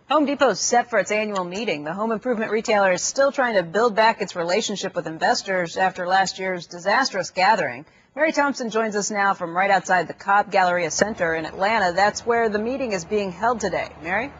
Home Depot is set for its annual meeting. The home improvement retailer is still trying to build back its relationship with investors after last year's disastrous gathering. Mary Thompson joins us now from right outside the Cobb Galleria Center in Atlanta. That's where the meeting is being held today. Mary?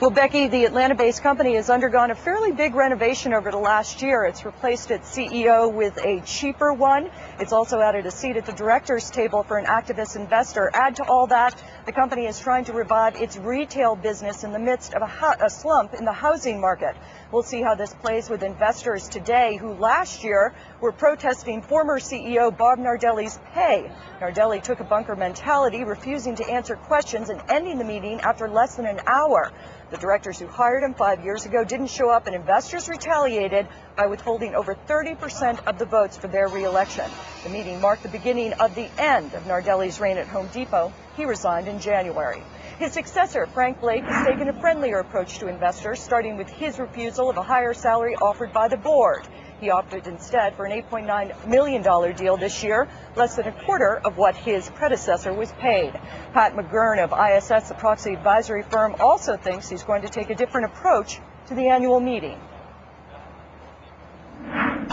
Well, Becky, the Atlanta-based company has undergone a fairly big renovation over the last year. It's replaced its CEO with a cheaper one. It's also added a seat at the director's table for an activist investor. Add to all that, the company is trying to revive its retail business in the midst of a slump in the housing market. We'll see how this plays with investors today who last year were protesting former CEO Bob Nardelli's pay. Nardelli took a bunker mentality, refusing to answer questions and ending the meeting after less than an hour. The directors who hired him 5 years ago didn't show up, and investors retaliated by withholding over 30% of the votes for their re-election. The meeting marked the beginning of the end of Nardelli's reign at Home Depot. He resigned in January. His successor, Frank Blake, has taken a friendlier approach to investors, starting with his refusal of a higher salary offered by the board. He opted instead for an $8.9 million deal this year, less than a quarter of what his predecessor was paid. Pat McGurn of ISS, the proxy advisory firm, also thinks he's going to take a different approach to the annual meeting.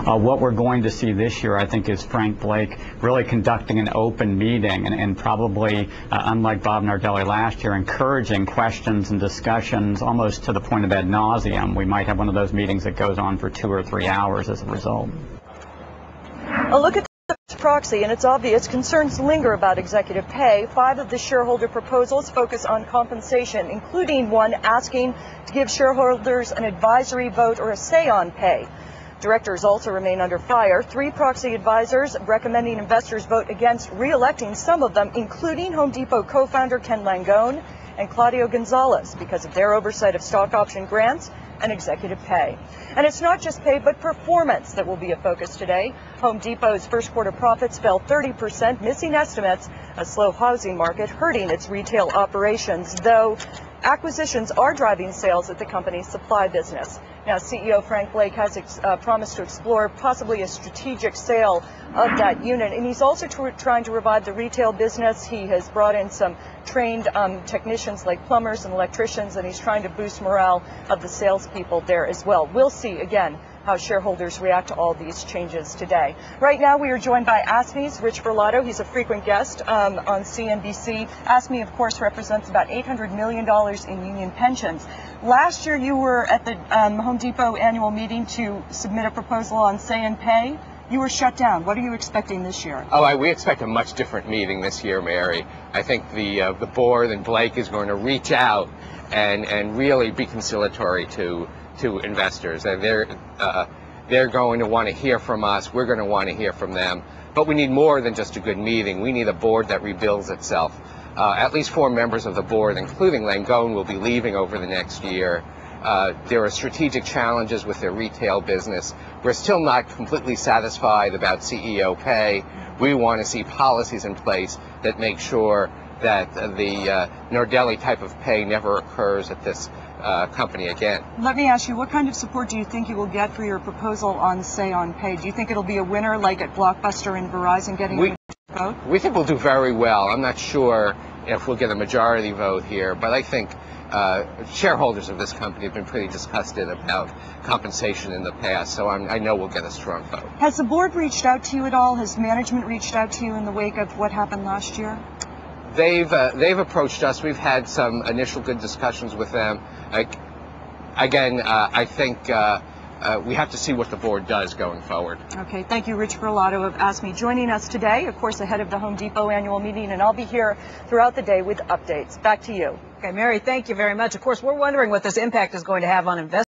What we're going to see this year, I think, is Frank Blake really conducting an open meeting and probably, unlike Bob Nardelli last year, encouraging questions and discussions almost to the point of ad nauseum. We might have one of those meetings that goes on for 2 or 3 hours as a result. A look at the proxy, and it's obvious concerns linger about executive pay. 5 of the shareholder proposals focus on compensation, including one asking to give shareholders an advisory vote or a say on pay. Directors also remain under fire. 3 proxy advisors recommending investors vote against re-electing some of them, including Home Depot co-founder Ken Langone and Claudio Gonzalez, because of their oversight of stock option grants and executive pay. And it's not just pay, but performance that will be a focus today. Home Depot's first quarter profits fell 30%, missing estimates, a slow housing market hurting its retail operations, though acquisitions are driving sales at the company's supply business. Now, CEO Frank Blake has promised to explore possibly a strategic sale of that unit, and he's also trying to revive the retail business. He has brought in some trained technicians like plumbers and electricians, and he's trying to boost morale of the salespeople there as well. We'll see, again, how shareholders react to all these changes today. Right now, we are joined by ASME's Rich Berlato. He's a frequent guest on CNBC. ASME, of course, represents about $800 million in union pensions. Last year, you were at the Home Depot annual meeting to submit a proposal on say and pay. You were shut down. What are you expecting this year? We expect a much different meeting this year, Mary. I think the board and Blake is going to reach out and really be conciliatory to investors. They're going to want to hear from us. We're going to want to hear from them. But we need more than just a good meeting. We need a board that rebuilds itself. At least 4 members of the board, including Langone, will be leaving over the next year. There are strategic challenges with their retail business. We're still not completely satisfied about CEO pay. We want to see policies in place that make sure that the Nardelli type of pay never occurs at this company again. Let me ask you, what kind of support do you think you will get for your proposal on say on pay? Do you think it'll be a winner like at Blockbuster and Verizon getting a vote? We think we'll do very well. I'm not sure if we'll get a majority vote here, but I think shareholders of this company have been pretty disgusted about compensation in the past, so I know we'll get a strong vote. Has the board reached out to you at all? Has management reached out to you in the wake of what happened last year? They've approached us. We've had some initial good discussions with them. I think we have to see what the board does going forward. Okay, thank you, Rich Berlato of ASME, joining us today, of course, ahead of the Home Depot annual meeting, and I'll be here throughout the day with updates. Back to you. Okay, Mary, thank you very much. Of course, we're wondering what this impact is going to have on investors.